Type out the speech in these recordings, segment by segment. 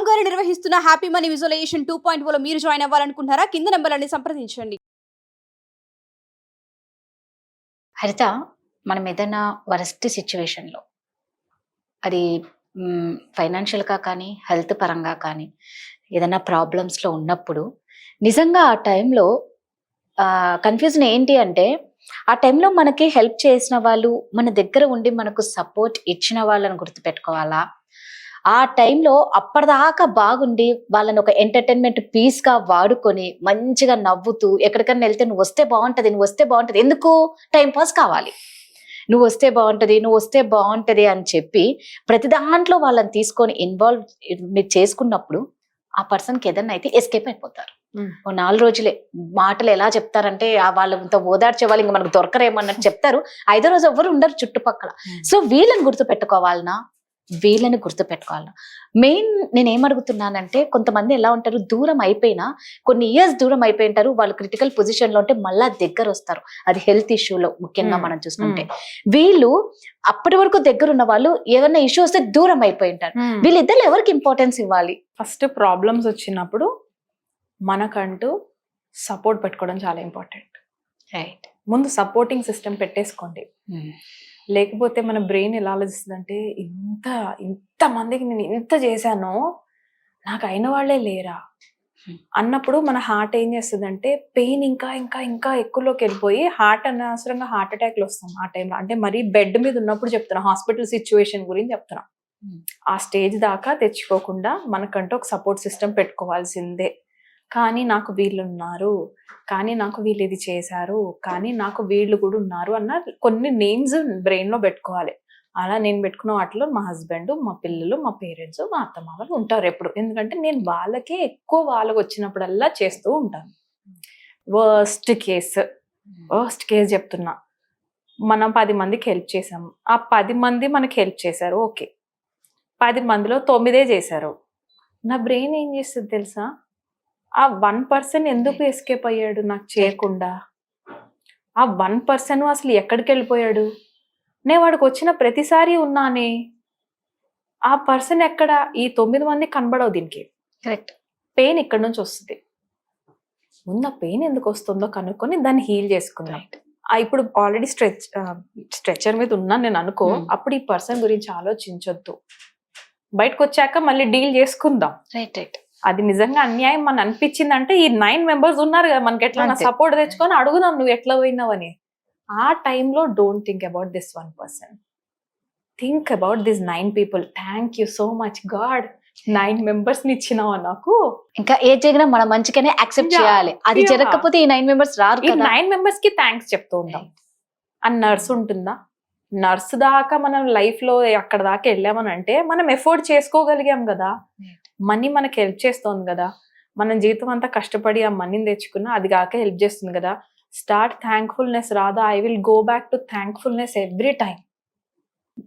రామ్ గారు నిర్వహిస్తున్న happy money visualisation 2.0 లో మీరు జాయిన్ అవ్వాలనుకుంటున్నారా? కింద నెంబర్లని సంప్రదించండి. హరిత, మనం ఏదైనా వరస్ట్ సిచ్యువేషన్లో అది ఫైనాన్షియల్గా కానీ హెల్త్ పరంగా కానీ ఏదైనా ప్రాబ్లమ్స్లో ఉన్నప్పుడు నిజంగా ఆ టైంలో కన్ఫ్యూజన్ ఏంటి అంటే ఆ టైంలో మనకి హెల్ప్ చేసిన వాళ్ళు మన దగ్గర ఉండి మనకు సపోర్ట్ ఇచ్చిన వాళ్ళని గుర్తుపెట్టుకోవాలా, ఆ టైంలో అప్పటిదాకా బాగుండి వాళ్ళని ఒక ఎంటర్టైన్మెంట్ పీస్గా వాడుకొని మంచిగా నవ్వుతూ ఎక్కడికైనా వెళ్తే నువ్వు వస్తే బాగుంటుంది, నువ్వు వస్తే బాగుంటుంది, ఎందుకు టైం పాస్ కావాలి, నువ్వు వస్తే బాగుంటుంది, నువ్వు వస్తే బాగుంటుంది అని చెప్పి ప్రతి దాంట్లో వాళ్ళని తీసుకొని ఇన్వాల్వ్ మీరు చేసుకున్నప్పుడు ఆ పర్సన్కి ఏదన్నా అయితే ఎస్కేప్ అయిపోతారు. ఓ 4 రోజులే మాటలు ఎలా చెప్తారంటే వాళ్ళతో ఓదార్చే వాళ్ళు ఇంకా మనకు దొరకరేమన్నట్టు చెప్తారు. 5వ రోజు ఎవ్వరు ఉండరు చుట్టుపక్కల. సో వీళ్ళని గుర్తుపెట్టుకోవాలన్నా, వీళ్ళని గుర్తుపెట్టుకోవాలన్నా మెయిన్ నేను ఏమడుగుతున్నానంటే, కొంతమంది ఎలా ఉంటారు, దూరం అయిపోయినా కొన్ని ఇయర్స్ దూరం అయిపోయింటారు, వాళ్ళు క్రిటికల్ పొజిషన్ లో ఉంటే మళ్ళా దగ్గర వస్తారు. అది హెల్త్ ఇష్యూలో ముఖ్యంగా మనం చూసుకుంటే వీళ్ళు అప్పటి వరకు దగ్గర ఉన్న వాళ్ళు ఏదైనా ఇష్యూ వస్తే దూరం అయిపోయి ఉంటారు. వీళ్ళిద్దరు ఎవరికి ఇంపార్టెన్స్ ఇవ్వాలి? ఫస్ట్ ప్రాబ్లమ్స్ వచ్చినప్పుడు మనకంటూ సపోర్ట్ పెట్టుకోవడం చాలా ఇంపార్టెంట్. రైట్, ముందు సపోర్టింగ్ సిస్టమ్ పెట్టేసుకోండి. లేకపోతే మన బ్రెయిన్ ఎలా ఆలోచిస్తుందంటే, ఇంతమందికి నేను ఇంత చేశానో నాకు అయిన వాళ్ళే లేరా అన్నప్పుడు మన హార్ట్ ఏం చేస్తుందంటే పెయిన్ ఇంకా ఇంకా ఇంకా ఎక్కువలోకి వెళ్ళిపోయి హార్ట్ అనవసరంగా హార్ట్ అటాక్లు వస్తాం ఆ టైంలో. అంటే మరీ బెడ్ మీద ఉన్నప్పుడు చెప్తున్నా, హాస్పిటల్ సిచ్యువేషన్ గురించి చెప్తున్నా. ఆ స్టేజ్ దాకా తెచ్చుకోకుండా మనకంటూ ఒక సపోర్ట్ సిస్టమ్ పెట్టుకోవాల్సిందే. కానీ నాకు వీళ్ళు ఉన్నారు, కానీ నాకు వీళ్ళు ఇది చేశారు, కానీ నాకు వీళ్ళు కూడా ఉన్నారు అన్న కొన్ని నేమ్స్ బ్రెయిన్లో పెట్టుకోవాలి. అలా నేను పెట్టుకున్న వాటిలో మా హస్బెండ్, మా పిల్లలు, మా పేరెంట్స్, మా అత్తమామలు ఉంటారు ఎప్పుడు. ఎందుకంటే నేను వాళ్ళకే ఎక్కువ వాళ్ళకి వచ్చినప్పుడల్లా చేస్తూ ఉంటాను. వర్స్ట్ కేస్ చెప్తున్నా, మనం 10 మందికి హెల్ప్ చేసాము, ఆ 10 మంది మనకి హెల్ప్ చేశారు, ఓకే. 10 మందిలో 9 చేశారు. నా బ్రెయిన్ ఏం చేస్తుంది తెలుసా, ఆ 1% ఎందుకు ఎస్కేప్ అయ్యాడు నాకు చేయకుండా? ఆ 1% అసలు ఎక్కడికి వెళ్ళిపోయాడు? నేను వాడికి వచ్చిన ప్రతిసారి ఉన్నానే, ఆ పర్సన్ ఎక్కడ? ఈ 9 మంది కనబడవు దీనికి. కరెక్ట్. పెయిన్ ఇక్కడ నుంచి వస్తుంది. ముందు ఆ పెయిన్ ఎందుకు వస్తుందో కనుక్కొని దాన్ని హీల్ చేసుకుందాం. ఇప్పుడు ఆల్రెడీ స్ట్రెచర్ మీద ఉన్నాను నేను అనుకో, అప్పుడు ఈ పర్సన్ గురించి ఆలోచించొద్దు. బయటకు వచ్చాక మళ్ళీ డీల్ చేసుకుందాం. రైట్. అది నిజంగా అన్యాయం అని అనిపించిందంటే ఈ 9 మెంబర్స్ ఉన్నారు కదా మనకి, ఎట్లా సపోర్ట్ తెచ్చుకొని అడుగుదాం నువ్వు ఎట్లా పోయినావని. ఆ టైంలో don't think about this 1%, think about this 9 people. Thank you so much God, 9 members ని ఇచ్చినావా నాకు. ఇంకా ఏ జరిగినా మన మంచిగానే యాక్సెప్ట్ చేయాలి. అది జరగకపోతే ఈ 9 members రారు. ఈ 9 members కి థ్యాంక్స్ చెప్తూ ఉంటాం. ఆ నర్స్ ఉంటుందా, నర్స్ దాకా మనం లైఫ్ లో అక్కడ దాకా వెళ్ళామని అంటే మనం ఎఫోర్డ్ చేసుకోగలిగాం కదా, మనీ మనకి హెల్ప్ చేస్తుంది కదా, మనం జీవితం అంతా కష్టపడి ఆ మనీని తెచ్చుకున్నా అది కాక హెల్ప్ చేస్తుంది కదా. Start thankfulness. రాదా, I will go back to thankfulness every time.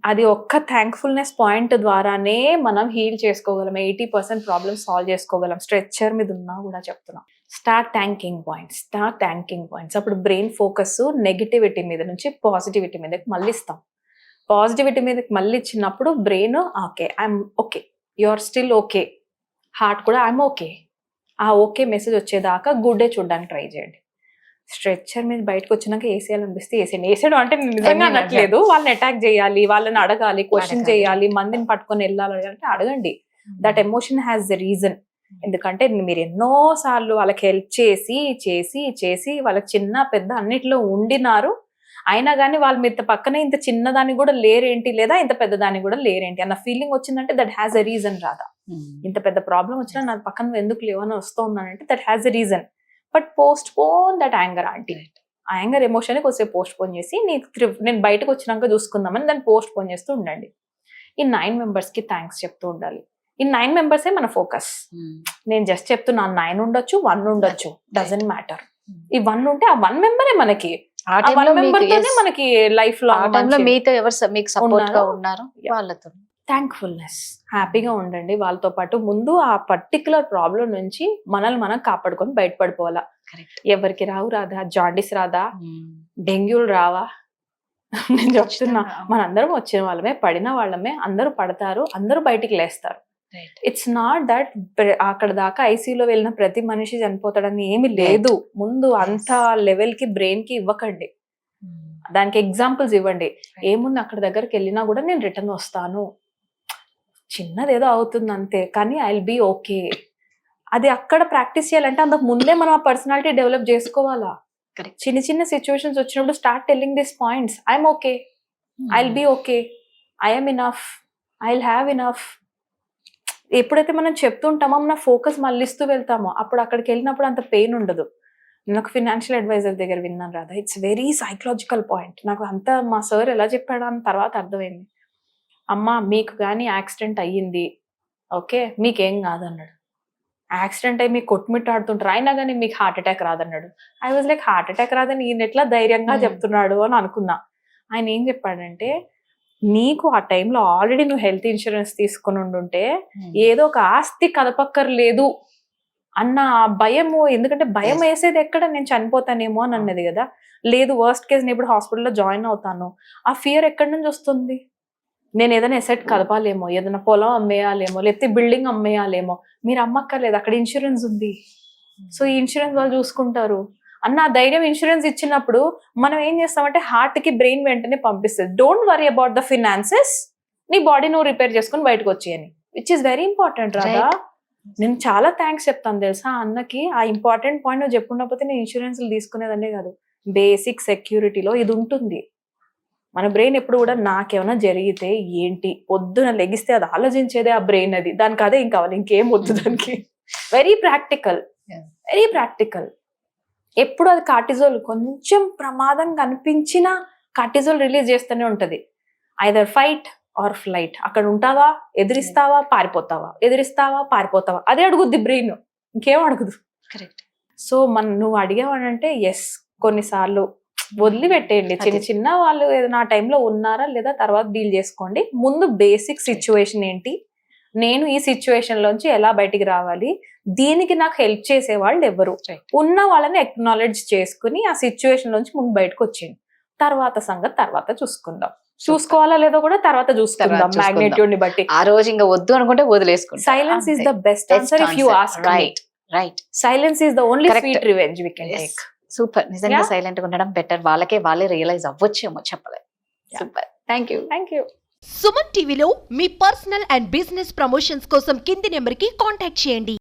అది ఒక్క థ్యాంక్ఫుల్నెస్ పాయింట్ ద్వారానే మనం హీల్ చేసుకోగలం, 80% ప్రాబ్లమ్స్ సాల్వ్ చేసుకోగలం. స్ట్రెచ్చర్ మీద ఉన్నా కూడా చెప్తున్నాం, స్టార్ట్ థ్యాంకింగ్ పాయింట్స్. అప్పుడు బ్రెయిన్ ఫోకస్ నెగిటివిటీ మీద నుంచి పాజిటివిటీ మీదకి మళ్ళీ ఇస్తాం. పాజిటివిటీ మీదకి మళ్ళీ ఇచ్చినప్పుడు brain okay, I'm okay, you are still okay. Heart కూడా ఐఎమ్ ఓకే. ఆ ఓకే మెసేజ్ వచ్చేదాకా గుడ్ డే చూడడానికి ట్రై చేయండి. స్ట్రెచ్చర్ మీద బయటకు వచ్చినాక వేసేయాలనిపిస్తే వేసేయడం అంటే నిజంగా అనట్లేదు, వాళ్ళని అటాక్ చేయాలి, వాళ్ళని అడగాలి, క్వశ్చన్ చేయాలి, మందిని పట్టుకొని వెళ్ళాలి అంటే అడగండి. That emotion has the reason. ఎందుకంటే మీరు ఎన్నో సార్లు వాళ్ళకి హెల్ప్ చేసి చేసి చేసి వాళ్ళకి చిన్న పెద్ద అన్నిట్లో ఉండినారు, అయినా కానీ వాళ్ళ మీద పక్కనే ఇంత చిన్నదాన్ని కూడా లేరేంటి, లేదా ఇంత పెద్దదాన్ని కూడా లేరేంటి అన్న ఫీలింగ్ వచ్చిందంటే దట్ హ్యాస్ ఎ రీజన్. రాదా, ఇంత పెద్ద ప్రాబ్లం వచ్చినా నా పక్కన ఎందుకు లేవని వస్తుందంటే that has a reason. But post phone that anger. Aunty ఆ యాంగర్ ఎమోషన్ కొంచెం పోస్ట్ పోన్ చేసి నేను బయటకు వచ్చినాక చూసుకుందామని దాన్ని పోస్ట్ పోన్ చేస్తూ ఉండండి. ఈ 9 members కి థ్యాంక్స్ చెప్తూ ఉండాలి. ఈ 9 members మన ఫోకస్. నేను జస్ట్ చెప్తున్నాను, 9 ఉండొచ్చు, 1 ఉండొచ్చు, డజంట్ మ్యాటర్. ఈ 1 ఉంటే ఆ 1 member మనకి, ఆ 1 member తోనే మనకి లైఫ్ లో మీతో ఎవరు మీకు సపోర్ట్ గా ఉన్నారు వాళ్ళతో థ్యాంక్ఫుల్నెస్. హ్యాపీగా ఉండండి వాళ్ళతో పాటు. ముందు ఆ పర్టికులర్ ప్రాబ్లం నుంచి మనల్ని మనం కాపాడుకొని బయటపడిపోవాలా. ఎవరికి రాదా, జాండిస్ రాదా, డెంగ్యూలు రావా? నేను చెప్తున్నా, మనందరం వచ్చిన వాళ్ళమే, పడిన వాళ్ళమే, అందరూ పడతారు, అందరూ బయటికి లేస్తారు. ఇట్స్ నాట్ దట్ అక్కడ దాకా ఐసీయూలో వెళ్ళిన ప్రతి మనిషి చనిపోతాడని ఏమి లేదు. ముందు అంత లెవెల్ కి బ్రెయిన్ కి ఇవ్వకండి, దానికి ఎగ్జాంపుల్స్ ఇవ్వండి. ఏముంది అక్కడ దగ్గరికి వెళ్ళినా కూడా నేను రిటర్న్ వస్తాను, చిన్నదేదో అవుతుంది అంతే, కానీ ఐ విల్ బీ ఓకే. అది అక్కడ ప్రాక్టీస్ చేయాలంటే అంతకు ముందే మనం ఆ పర్సనాలిటీ డెవలప్ చేసుకోవాలా. Correct. చిన్న చిన్న సిచ్యువేషన్స్ వచ్చినప్పుడు start telling this points. I'm okay, I will be okay, I'm enough, I will have enough. ఎప్పుడైతే మనం చెప్తుంటామో మన ఫోకస్ మళ్ళిస్తూ వెళ్తామో అప్పుడు అక్కడికి వెళ్ళినప్పుడు అంత పెయిన్ ఉండదు. నేను ఒక ఫినాన్షియల్ అడ్వైజర్ దగ్గర విన్నాను రాదా, ఇట్స్ వెరీ సైకలాజికల్ పాయింట్. నాకు అంత మా సార్ ఎలా చెప్పాడు అని తర్వాత అర్థమైంది. అమ్మ మీకు కానీ యాక్సిడెంట్ అయ్యింది, ఓకే, మీకేం కాదన్నాడు. యాక్సిడెంట్ అయ్యి మీకు కొట్టుమిట్టాడుతుంటారు అయినా కానీ మీకు హార్ట్ అటాక్ రాదన్నాడు. I was like, heart attack రాదని ఈయన ఎట్లా ధైర్యంగా చెప్తున్నాడు అని అనుకున్నా. ఆయన ఏం చెప్పాడంటే, నీకు ఆ టైంలో ఆల్రెడీ నువ్వు హెల్త్ ఇన్సూరెన్స్ తీసుకుని ఉండుంటే ఏదో ఒక ఆస్తి కదపక్కర్లేదు అన్న భయము. ఎందుకంటే భయం వేసేది ఎక్కడ, నేను చనిపోతానేమో అని అన్నది కదా. లేదు వర్స్ట్ కేసు నేను ఇప్పుడు హాస్పిటల్లో జాయిన్ అవుతాను, ఆ ఫియర్ ఎక్కడి నుంచి వస్తుంది? నేను ఏదైనా ఎసెట్ కదపాలేమో, ఏదైనా పొలం అమ్మేయాలేమో, లేకపోతే బిల్డింగ్ అమ్మేయాలేమో. మీరు అమ్మక్కర్లేదు, అక్కడ ఇన్సూరెన్స్ ఉంది, సో ఈ ఇన్సూరెన్స్ వాళ్ళు చూసుకుంటారు అన్న ధైర్యం ఇన్సూరెన్స్ ఇచ్చినప్పుడు మనం ఏం చేస్తామంటే హార్ట్ కి బ్రెయిన్ వెంటనే పంపిస్తుంది. Don't worry about the finances, నీ బాడీ నువ్వు రిపేర్ చేసుకుని బయటకు వచ్చేయని, విచ్ ఈస్ వెరీ ఇంపార్టెంట్ రాదా. నేను చాలా థ్యాంక్స్ చెప్తాను తెలుసా అన్నకి. ఆ ఇంపార్టెంట్ పాయింట్ నువ్వు చెప్పుకున్నప్పుడు నేను ఇన్సూరెన్స్లు తీసుకునేదనే కాదు, బేసిక్ సెక్యూరిటీలో ఇది ఉంటుంది. మన బ్రెయిన్ ఎప్పుడు కూడా నాకేమైనా జరిగితే ఏంటి, పొద్దున లెగిస్తే అది ఆలోచించేదే ఆ బ్రెయిన్, అది దానికి అదే ఇంకా కావాలి, ఇంకేం వద్దు దానికి. Very practical, very practical. ఎప్పుడు అది కార్టిజోల్ కొంచెం ప్రమాదం కనిపించినా కార్టిజోల్ రిలీజ్ చేస్తూనే ఉంటది. Either fight or flight. అక్కడ ఉంటావా, ఎదిరిస్తావా, పారిపోతావా, ఎదిరిస్తావా, పారిపోతావా, అదే అడుగుద్ది బ్రెయిన్, ఇంకేం అడుగుదు. కరెక్ట్. సో నువ్వు అడిగావనంటే ఎస్, కొన్నిసార్లు వదిలిపెట్టేయండి. చిన్న చిన్న వాళ్ళు ఏదైనా ఆ టైంలో ఉన్నారా లేదా తర్వాత డీల్ చేసుకోండి. ముందు బేసిక్ సిచ్యువేషన్ ఏంటి, నేను ఈ సిచ్యువేషన్ లోంచి ఎలా బయటికి రావాలి, దీనికి నాకు హెల్ప్ చేసే వాళ్ళు ఎవరు, ఉన్న వాళ్ళని ఎక్నాలెడ్జ్ చేసుకుని ఆ సిచ్యువేషన్ లోంచి ముందు బయటకు వచ్చింది. తర్వాత సంగతి తర్వాత చూసుకుందాం. చూసుకోవాలా లేదో కూడా తర్వాత చూసుకుందాం, మాగ్నిట్యూడ్ ని బట్టి. ఆ రోజు ఇంకా వద్దు అనుకుంటే వదిలేసుకుంటాం. Silence is the best answer if you ask me. Right. Silence is the only sweet revenge we can take. Super. నిజంగా సైలెంట్ గా ఉండడం బెటర్. వాళ్ళే రియలైజ్ అవ్వచ్చేమో, చెప్పలేదు. Super, thank you. సుమన్ టీవీలో మీ పర్సనల్ అండ్ బిజినెస్ ప్రమోషన్స్ కోసం కింది నెంబర్కి కాంటాక్ట్ చేయండి.